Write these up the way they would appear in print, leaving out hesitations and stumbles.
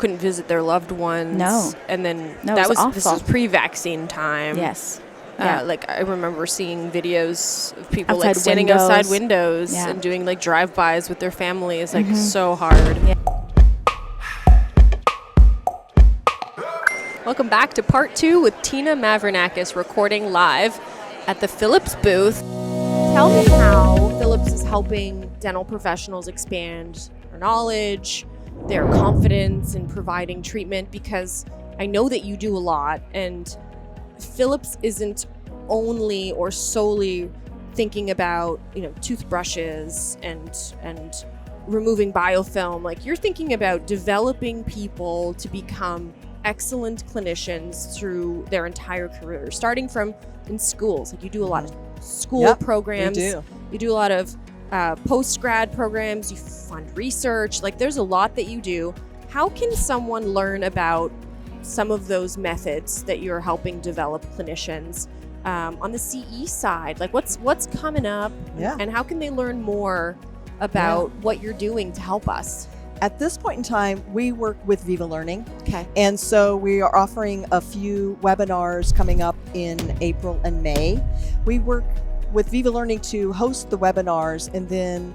couldn't visit their loved ones. No. And then No, this awful. was pre-vaccine time. Yes. Yeah. Like I remember seeing videos of people Outside like standing windows. outside windows Yeah. and doing like drive-bys with their families, like so hard. Yeah. Welcome back to part 2 with Tina Maviryannakis, recording live at the Philips booth. Tell me how Philips is helping dental professionals expand their knowledge, their confidence in providing treatment, because I know that you do a lot, and Philips isn't only or solely thinking about, toothbrushes and removing biofilm. Like, you're thinking about developing people to become excellent clinicians through their entire career, starting from in schools. Like, you do a lot of school programs. We do. You do a lot of post-grad programs. You fund research. Like, there's a lot that you do. How can someone learn about some of those methods that you're helping develop clinicians on the CE side? Like, what's coming up, and how can they learn more about what you're doing to help us? At this point in time, we work with Viva Learning. Okay. And so we are offering a few webinars coming up in April and May. We work with Viva Learning to host the webinars, and then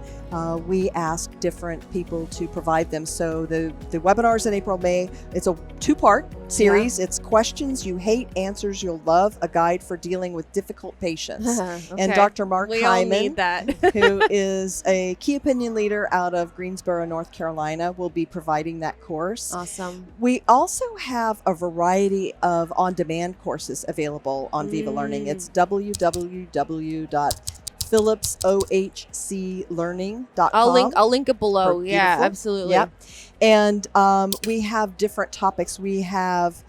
we ask different people to provide them. So the webinars in April, May, it's a 2-part series. Yeah. It's questions you hate, answers you'll love, a guide for dealing with difficult patients. Okay. And Dr. Mark We all Hyman, need that. who is a key opinion leader out of Greensboro, North Carolina, will be providing that course. Awesome. We also have a variety of on-demand courses available on Viva Learning. It's www.philipsohclearning.com. I'll link it below. Yeah, absolutely. Yep. And we have different topics. We have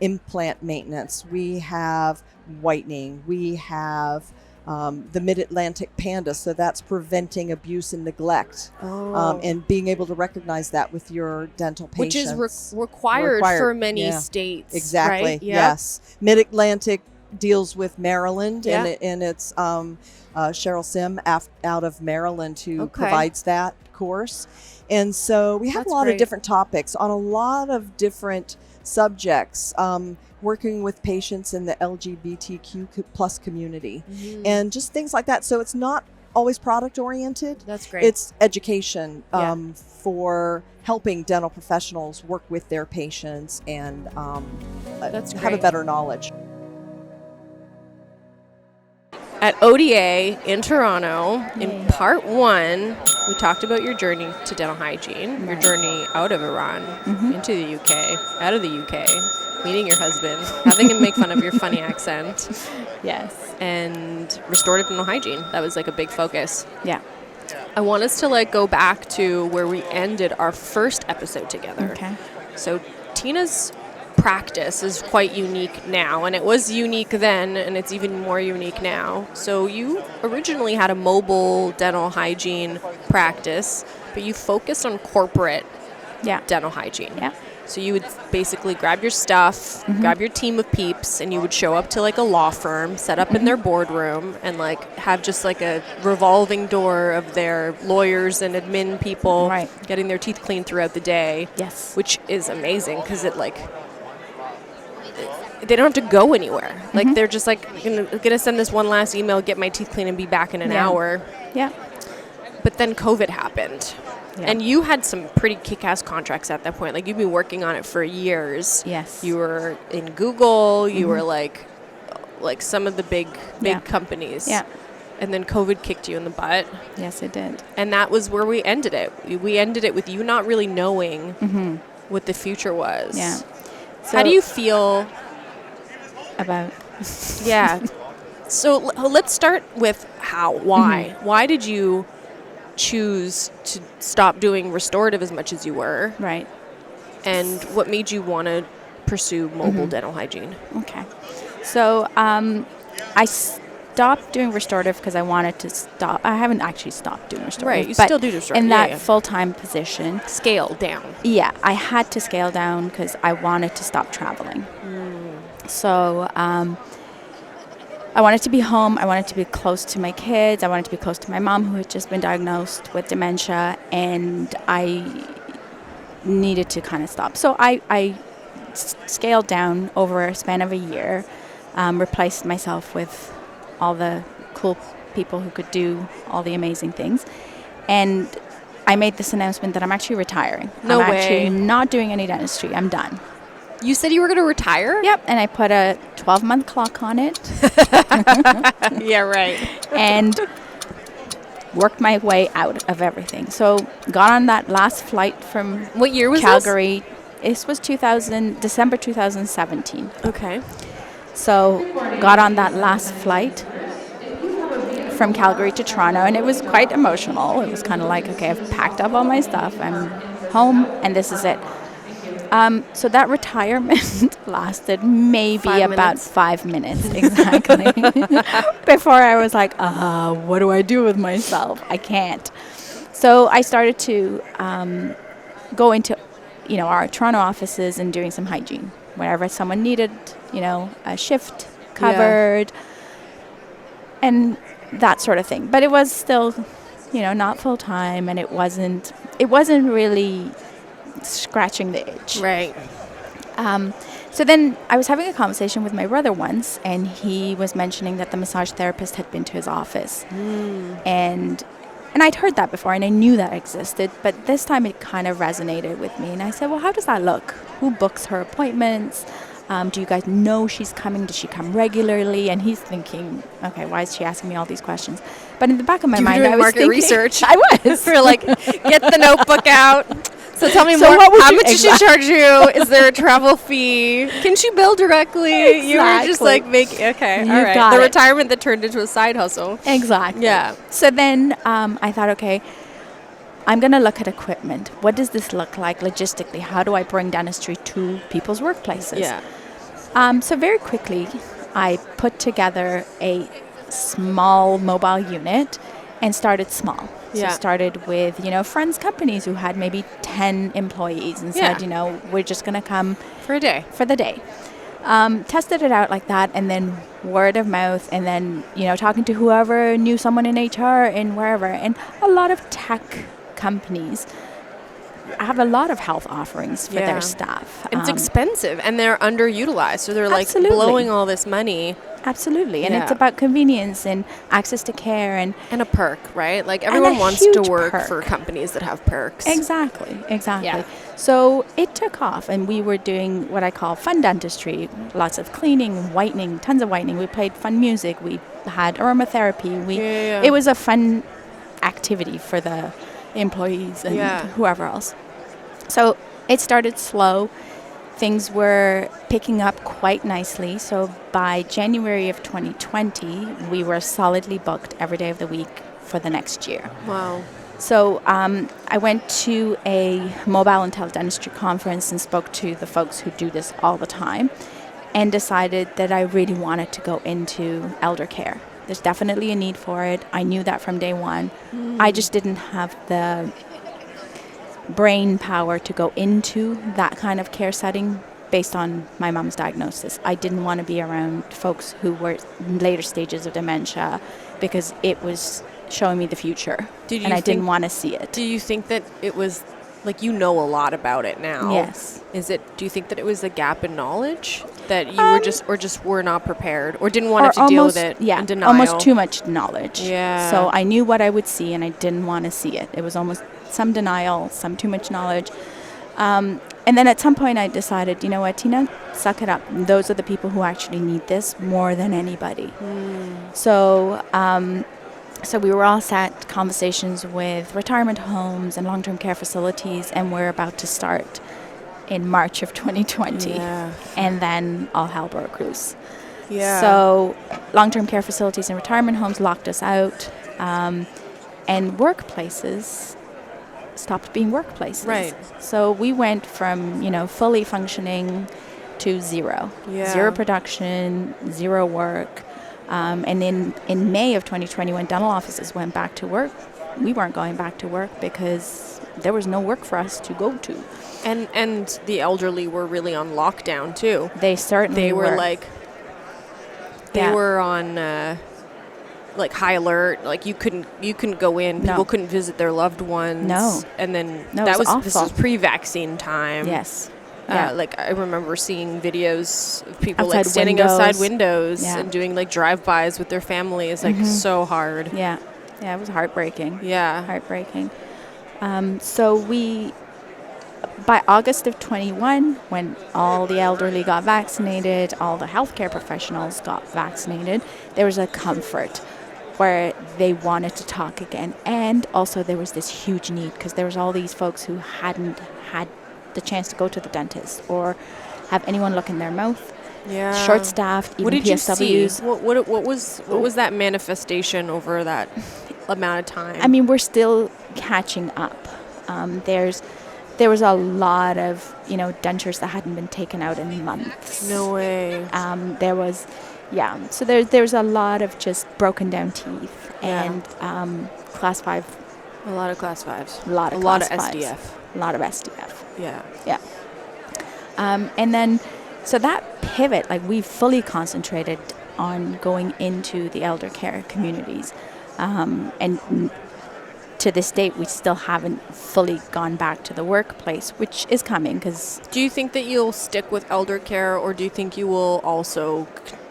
implant maintenance. We have whitening. We have the Mid-Atlantic Panda, so that's preventing abuse and neglect, and being able to recognize that with your dental patients. Which is required for many states. Exactly, right? yes. Mid-Atlantic deals with Maryland, and it's Cheryl Sim out of Maryland who provides that course. And so we have a lot of different topics on a lot of different subjects, working with patients in the LGBTQ plus community, and just things like that. So it's not always product oriented. That's great. It's education for helping dental professionals work with their patients and have a better knowledge. At ODA in Toronto, in part 1, we talked about your journey to dental hygiene, your journey out of Iran, into the UK, out of the UK, meeting your husband, having him make fun of your funny accent. Yes. And restorative dental hygiene. That was like a big focus. Yeah. I want us to go back to where we ended our first episode together. Okay. So Tina's practice is quite unique now, and it was unique then, and it's even more unique now. So you originally had a mobile dental hygiene practice, but you focused on corporate dental hygiene. Yeah. So you would basically grab your stuff, grab your team of peeps, and you would show up to a law firm, set up in their boardroom, and have just a revolving door of their lawyers and admin people getting their teeth cleaned throughout the day. Yes. Which is amazing because it they don't have to go anywhere. They're just gonna send this one last email, get my teeth clean, and be back in an hour. Yeah. But then COVID happened. Yeah. And you had some pretty kick-ass contracts at that point. You've been working on it for years. Yes. You were in Google. You were like some of the big companies. Yeah. And then COVID kicked you in the butt. Yes, it did. And that was where we ended it. We ended it with you not really knowing what the future was. Yeah. So how do you feel about? Yeah. So let's start with how. Why? Why did you choose to stop doing restorative as much as you were? Right. And what made you want to pursue mobile dental hygiene? Okay. So I stopped doing restorative because I wanted to stop. I haven't actually stopped doing restorative. Right, you still do restorative. In that full-time position. Scale down. Yeah, I had to scale down because I wanted to stop traveling. So I wanted to be home. I wanted to be close to my kids. I wanted to be close to my mom, who had just been diagnosed with dementia. And I needed to kind of stop. So I scaled down over a span of a year, replaced myself with all the cool people who could do all the amazing things. And I made this announcement that I'm actually retiring. No I'm way. actually not doing any dentistry. I'm done. You said you were going to retire? Yep. And I put a 12-month clock on it. Yeah, right. And worked my way out of everything. So got on that last flight from What year was Calgary. This was December 2017. Okay. So got on that last flight from Calgary to Toronto, and it was quite emotional. It was kind of like, okay, I've packed up all my stuff. I'm home, and this is it. So that retirement lasted maybe 5 minutes, exactly, before I was like, what do I do with myself? I can't. So I started to go into, our Toronto offices and doing some hygiene. Whenever someone needed, a shift covered and that sort of thing. But it was still, not full time, and it wasn't really scratching the itch. Right. So then I was having a conversation with my brother once, and he was mentioning that the massage therapist had been to his office. And I'd heard that before, and I knew that existed, but this time it kind of resonated with me. And I said, well, how does that look? Who books her appointments? Do you guys know she's coming? Does she come regularly? And he's thinking, okay, why is she asking me all these questions? But in the back of my mind, I was market thinking, research. I was. We're like, get the notebook out. So tell me So more. what would How you- much does she charge you? Is there a travel fee? Can she bill directly? You were just Exactly. like making, okay, all You've right. got The it. retirement that turned into a side hustle. Exactly. Yeah. So then I thought, okay, I'm going to look at equipment. What does this look like logistically? How do I bring dentistry to people's workplaces? Yeah. So very quickly, I put together a small mobile unit and started small. Yeah. So started with, friends companies who had maybe 10 employees and said, we're just going to come For a day. for the day. Tested it out like that, and then word of mouth, and then, talking to whoever knew someone in HR and wherever. And a lot of tech companies have a lot of health offerings for their staff. And it's expensive, and they're underutilized. So they're like Absolutely. blowing all this money. Absolutely. And it's Yeah. about convenience and access to care and And a perk, right? Like everyone wants to huge work perk. for companies that have perks. Exactly. Yeah. So it took off, and we were doing what I call fun dentistry, lots of cleaning, whitening, tons of whitening. We played fun music. We had aromatherapy. It was a fun activity for the employees and whoever else. So it started slow. Things were picking up quite nicely. So by January of 2020, we were solidly booked every day of the week for the next year. Wow. So I went to a mobile and teledentistry conference and spoke to the folks who do this all the time, and decided that I really wanted to go into elder care. There's definitely a need for it. I knew that from day one. I just didn't have the brain power to go into that kind of care setting based on my mom's diagnosis. I didn't want to be around folks who were in later stages of dementia because it was showing me the future, and I didn't want to see it. Do you think that it was, like, a lot about it now? Yes. Do you think that it was a gap in knowledge that you were not prepared or didn't want to Or deal with it in denial? almost too much knowledge. Yeah. So I knew what I would see, and I didn't want to see it. It was almost some denial, some too much knowledge. And then at some point I decided, you know what, Tina, suck it up. Those are the people who actually need this more than anybody. So we were all sat conversations with retirement homes and long-term care facilities, and we're about to start in March of 2020. Yeah. And then all hell broke loose. Yeah. So long-term care facilities and retirement homes locked us out, and workplaces stopped being workplaces. Right. So we went from, fully functioning to zero. Yeah. Zero production, zero work. And in May of 2020, when dental offices went back to work, we weren't going back to work because there was no work for us to go to. And the elderly were really on lockdown too. They certainly They were were. like, they Yeah. were on like high alert. Like you couldn't go in. People couldn't visit their loved ones. No. And then this awful. was pre-vaccine time. Yes. Yeah. Like I remember seeing videos of people Outside like standing windows. outside windows Yeah. and doing like drive-bys with their families. Like so hard. Yeah. Yeah, it was heartbreaking. Yeah. Heartbreaking. So by August of 21, when all the elderly got vaccinated, all the healthcare professionals got vaccinated, there was a comfort where they wanted to talk again. And also there was this huge need because there was all these folks who hadn't had the chance to go to the dentist or have anyone look in their mouth. Yeah. Short-staffed, even what did PSWs. You see? What was that manifestation over that amount of time? I mean, we're still catching up. There was a lot of, dentures that hadn't been taken out in months. No way. So there's a lot of just broken down teeth and class 5. A lot of class 5s. A lot of SDF. A lot of SDF. Yeah. Yeah. And then, so that pivot, like we fully concentrated on going into the elder care communities. And to this date, we still haven't fully gone back to the workplace, which is coming because... Do you think that you'll stick with elder care, or do you think you will also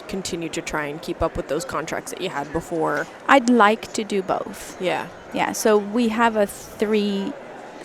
continue to try and keep up with those contracts that you had before? I'd like to do both. Yeah. Yeah, so we have three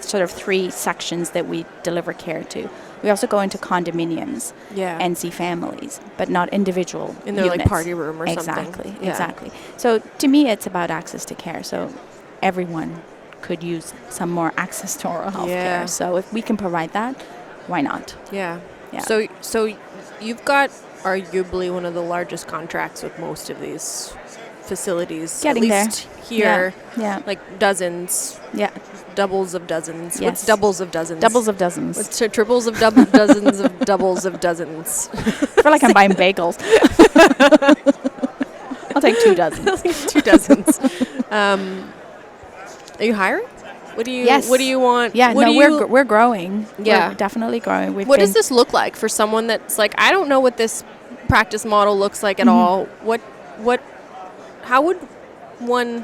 sections that we deliver care to. We also go into condominiums and see families, but not individual in their units. Like party room or something. Exactly. So to me, it's about access to care. So everyone could use some more access to oral health care. So if we can provide that, why not? Yeah. So you've got arguably one of the largest contracts with most of these facilities. Getting at least there. Here. Yeah. Like dozens. Yeah. Doubles of dozens. Yes. What's doubles of dozens? Doubles of dozens. What's triples of dozens of doubles of dozens? I feel like I'm buying bagels. I'll take 2 dozen. I'll take 2 dozens. Are you hiring? What do you want? Yeah, we're growing. Yeah. We're definitely growing. What does this look like for someone that's like, I don't know what this practice model looks like at all? How would one...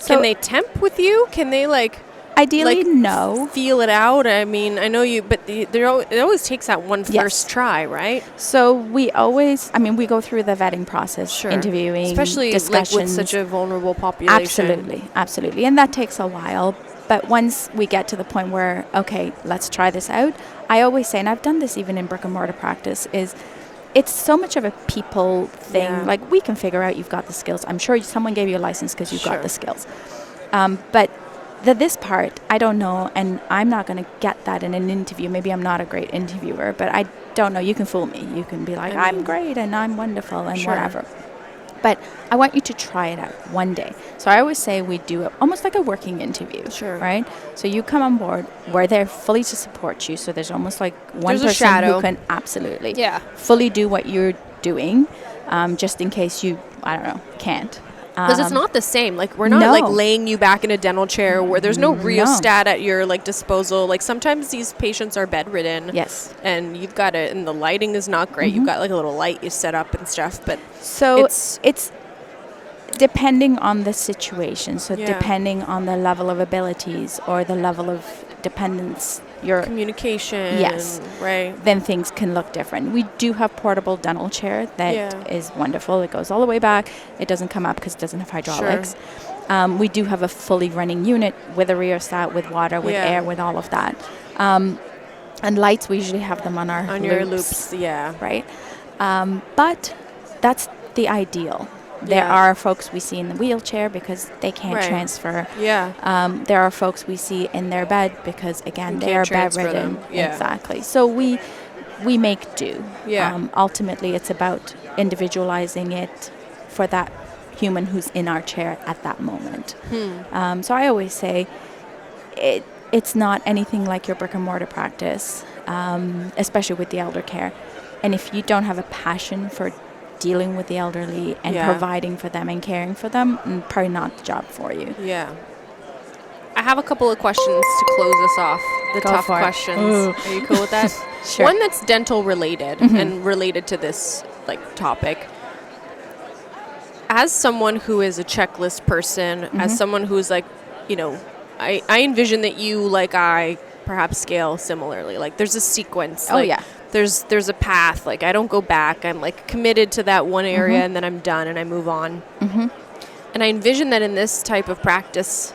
Can they temp with you? Can they ideally no feel it out? I mean, I know you, but it always takes that one first try, right? So we go through the vetting process, interviewing, especially discussions. with such a vulnerable population. Absolutely, and that takes a while. But once we get to the point where, okay, let's try this out, I always say, and I've done this even in brick and mortar practice, is it's so much of a people thing. Yeah. Like, we can figure out you've got the skills. I'm sure someone gave you a license because you've got the skills. But this part, I don't know, and I'm not going to get that in an interview. Maybe I'm not a great interviewer, but I don't know. You can fool me. You can be like, I'm great and I'm wonderful and whatever. But I want you to try it out one day. So I always say we do it almost like a working interview, right? So you come on board. We're there fully to support you. So there's almost like one person who can fully do what you're doing, just in case you, I don't know, can't. Because it's not the same. Like, we're not like laying you back in a dental chair where there's no rheostat at your disposal. Like, sometimes these patients are bedridden. Yes. And you've got it, and the lighting is not great. You've got like a little light you set up and stuff. But so it's depending on the situation. So depending on the level of abilities or the level of dependence, your communication. Yes. Right. Then things can look different. We do have portable dental chair that is wonderful. It goes all the way back. It doesn't come up because it doesn't have hydraulics. We do have a fully running unit with a rheostat, with water, with air, with all of that. And lights, we usually have them on your loops. Right. But that's the ideal. There are folks we see in the wheelchair because they can't transfer. There are folks we see in their bed because, again, they are bedridden. Exactly. So we make do. Ultimately, it's about individualizing it for that human who's in our chair at that moment. So I always say it's not anything like your brick and mortar practice, especially with the elder care. And if you don't have a passion for dealing with the elderly and providing for them and caring for them, probably not the job for you. I have a couple of questions to close us off. The tough questions. Are you cool with that? Sure. One that's dental related and related to this topic. as someone who is a checklist person, as someone who's like, you know, I envision that you, like I, perhaps scale similarly. Like there's a sequence. Oh, like, yeah. There's a path. Like I don't go back. I'm like committed to that one area and then I'm done and I move on. And I envision that in this type of practice,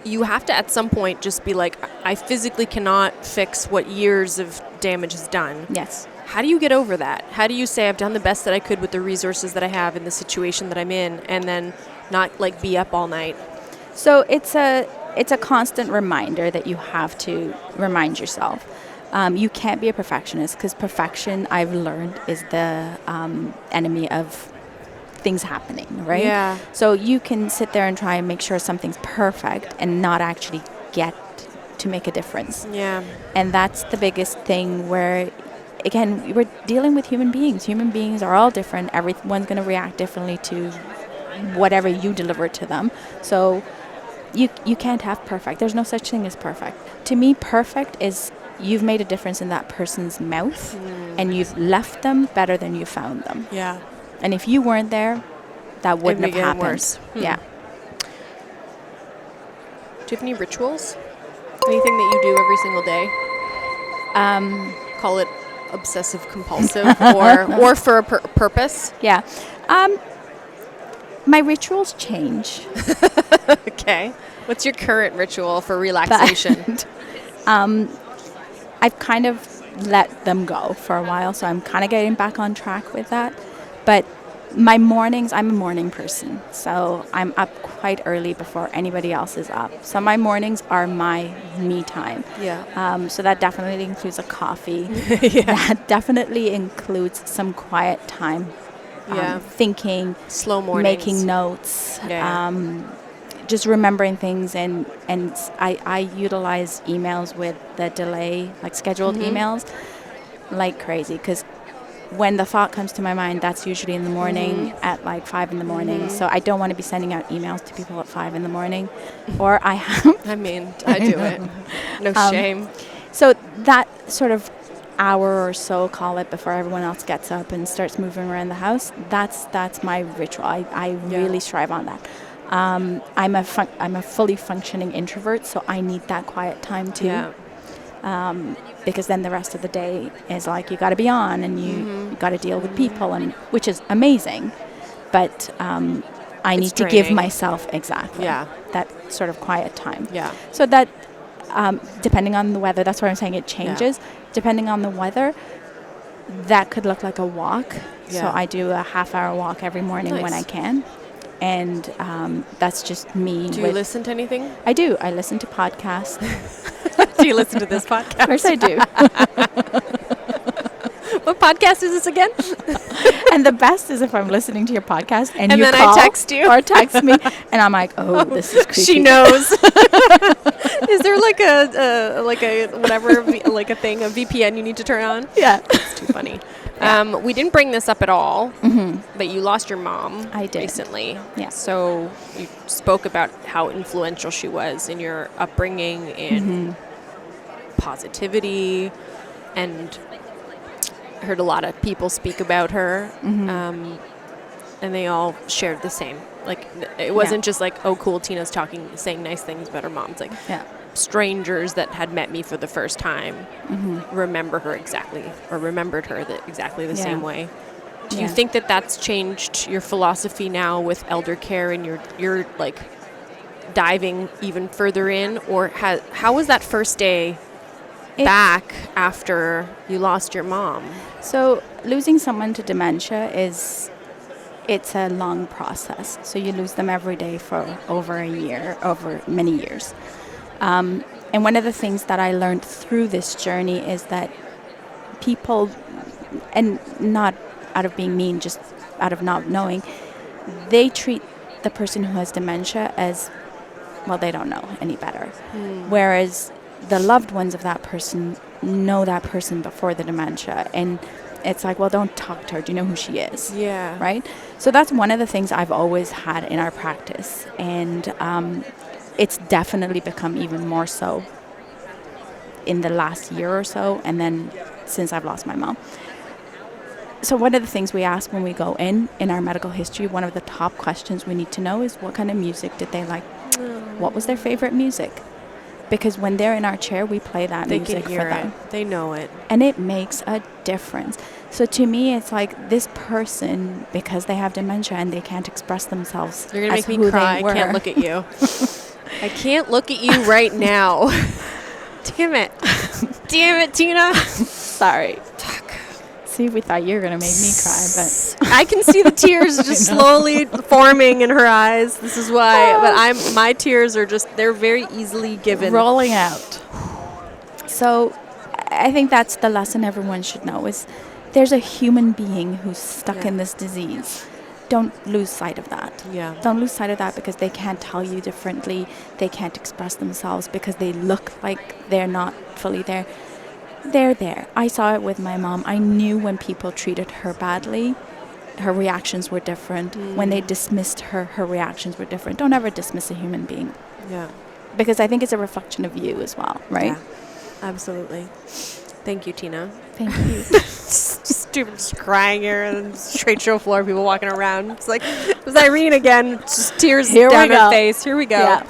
you have to at some point just be like, I physically cannot fix what years of damage is done. Yes. How do you get over that? How do you say I've done the best that I could with the resources that I have in the situation that I'm in, and then not like be up all night? So it's a constant reminder that you have to remind yourself. You can't be a perfectionist, because perfection, I've learned, is the enemy of things happening, right? Yeah. So you can sit there and try and make sure something's perfect and not actually get to make a difference. Yeah. And that's the biggest thing where, again, we're dealing with human beings. Human beings are all different. Everyone's going to react differently to whatever you deliver to them. So you can't have perfect. There's no such thing as perfect. To me, perfect is you've made a difference in that person's mouth and you've left them better than you found them. Yeah. And if you weren't there, that wouldn't have happened. Worse. Yeah. Do you have any rituals? Anything that you do every single day? Call it obsessive compulsive or for a purpose? Yeah. My rituals change. Okay. What's your current ritual for relaxation? I've kind of let them go for a while, so I'm kind of getting back on track with that. But my mornings, I'm a morning person, so I'm up quite early before anybody else is up. So my mornings are my me time. Yeah. So that definitely includes a coffee. That definitely includes some quiet time. Thinking, slow mornings, making notes, just remembering things, and I utilize emails with the delay, like scheduled emails, like crazy, because when the thought comes to my mind, that's usually in the morning at like 5 in the morning. So I don't want to be sending out emails to people at 5 in the morning, or I have. I mean, I do it. No shame. So that sort of hour or so, call it, before everyone else gets up and starts moving around the house, that's my ritual. I really strive on that. I'm a fully functioning introvert, so I need that quiet time too. Yeah. Because then the rest of the day is like you got to be on and you got to deal with people, and which is amazing, but I need to give myself that sort of quiet time. Yeah. So that depending on the weather, that's what I'm saying, it changes. Yeah. Depending on the weather, that could look like a walk. Yeah. So I do a half-hour walk every morning when I can. And that's just me. Do you listen to anything? I do. I listen to podcasts. Do you listen to this podcast? Of course I do. What podcast is this again? And the best is if I'm listening to your podcast and you then call I text you or text me, and I'm like, oh, this is creepy. She knows. Is there like a whatever like a thing, a VPN you need to turn on? Yeah, it's too funny. Yeah. We didn't bring this up at all, but you lost your mom. I did recently. Yeah. So you spoke about how influential she was in your upbringing, in positivity, and heard a lot of people speak about her, and they all shared the same. Like, it wasn't just like, oh, cool, Tina's saying nice things about her mom. It's like strangers that had met me for the first time remembered her exactly the same way. Do you think that that's changed your philosophy now with elder care, and you're like diving even further in, or how was that first day back after you lost your mom? So losing someone to dementia it's a long process. So you lose them every day for over a year, over many years. And one of the things that I learned through this journey is that people, and not out of being mean, just out of not knowing, they treat the person who has dementia as, well, they don't know any better. Whereas the loved ones of that person know that person before the dementia, and it's like, well, don't talk to her. Do you know who she is? Yeah. Right? So that's one of the things I've always had in our practice, and it's definitely become even more so in the last year or so, and then since I've lost my mom. So one of the things we ask when we go in our medical history, one of the top questions we need to know is what kind of music did they like? What was their favorite music? Because when they're in our chair, we play that music for them. They know it. And it makes a difference. So to me, it's like this person, because they have dementia and they can't express themselves. You're going to make me cry. I can't look at you. I can't look at you right now. Damn it. Damn it, Tina. Sorry. See, we thought you were going to make me cry, but I can see the tears just slowly forming in her eyes. This is why. But my tears are just, they're very easily given. Rolling out. So I think that's the lesson everyone should know is there's a human being who's stuck in this disease. Don't lose sight of that. Yeah. Don't lose sight of that because they can't tell you differently. They can't express themselves because they look like they're not fully there. They're there. I saw it with my mom. I knew when people treated her badly, her reactions were different. When they dismissed her, her reactions were different. Don't ever dismiss a human being. Yeah. Because I think it's a reflection of you as well, right? Yeah, absolutely. Thank you, Tina. Thank you. Just crying here and trade show floor, people walking around. It's like, it was Irene again. Just tears down her face. Here we go. Yeah.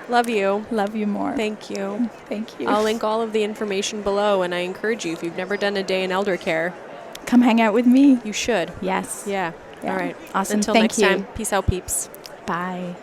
Love you. Love you more. Thank you. Thank you. I'll link all of the information below, and I encourage you, if you've never done a day in elder care, come hang out with me. You should. Yes. Yeah. All right. Awesome. Until Thank next you. time. Peace out, peeps. Bye.